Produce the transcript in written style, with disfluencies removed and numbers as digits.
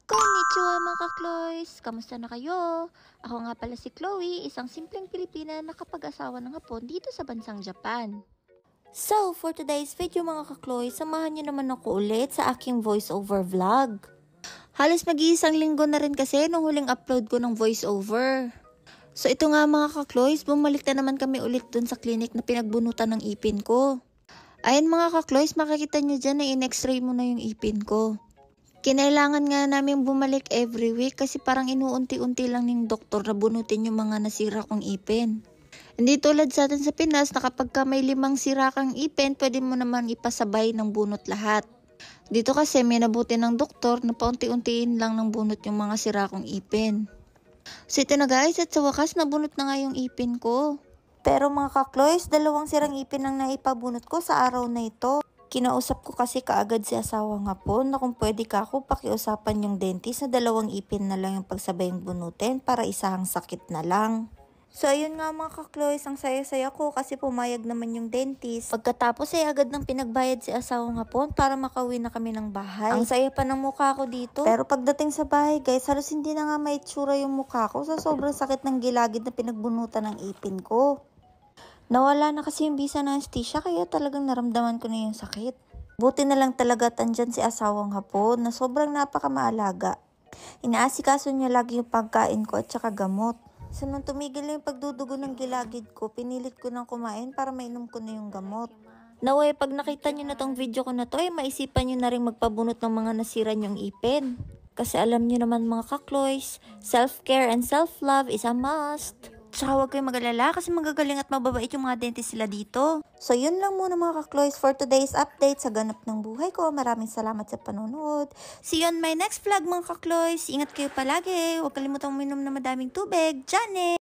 Konnichiwa mga ka-Kloys! Kamusta na kayo? Ako nga pala si Chloe, isang simpleng Pilipina na kapag-asawa ng Hapon dito sa bansang Japan. So, for today's video mga ka-Kloys, samahan niyo naman ako ulit sa aking voiceover vlog. Halos mag-iisang linggo na rin kasi nung huling upload ko ng voiceover. So ito nga mga ka-Kloys, bumalik na naman kami ulit dun sa clinic na pinagbunutan ng ipin ko. Ayun mga ka-Kloys, makikita nyo dyan na in-x-ray mo na yung ipin ko. Kinailangan nga namin bumalik every week kasi parang inuunti-unti lang ng doktor na bunutin yung mga nasira kong ipin. Hindi tulad sa atin sa Pinas na kapag ka may 5 sira kang ipin, pwede mo naman ipasabay ng bunot lahat. Dito kasi may nabuti ng doktor na paunti-untiin lang ng bunot yung mga sira kong ipin. So ito na guys, at sa wakas nabunot na nga yung ipin ko. Pero mga ka-Kloys, 2 sirang ipin ang naipabunot ko sa araw na ito. Kinausap ko kasi kaagad si asawang Hapon na kung pwede ka ako pakiusapan yung dentist na 2 ipin na lang yung pagsabayang bunutin para isahang sakit na lang. So ayun nga mga ka-Kloys, ang saya-saya ko kasi pumayag naman yung dentist. Pagkatapos ay agad nang pinagbayad si asawang Hapon para makauwi na kami ng bahay. Ang saya pa ng mukha ko dito. Pero pagdating sa bahay guys, halos hindi na nga maitsura yung mukha ko sa sobrang sakit ng gilagid na pinagbunutan ng ipin ko. Nawala na kasi yung bisa ng anesthesia kaya talagang naramdaman ko na yung sakit. Buti na lang talaga andyan si asawang Hapon na sobrang napakamaalaga. Inaasikaso niya lagi yung pagkain ko at saka gamot. So nung tumigil na yung pagdudugo ng gilagid ko, pinilit ko nang kumain para mainom ko na yung gamot. Naway pag nakita nyo na tong video ko na to, ay maisipan nyo na rin magpabunot ng mga nasira nyong ipin. Kasi alam nyo naman mga ka-Kloys, self-care and self-love is a must. Tsaka huwag kayong mag-alala kasi magagaling at mababait yung mga dentist sila dito. So yun lang muna mga ka-Kloys for today's update sa ganap ng buhay ko. Maraming salamat sa panonood. See you on my next vlog mga ka-Kloys. Ingat kayo palagi. Huwag kalimutang uminom na madaming tubig. Diyan eh!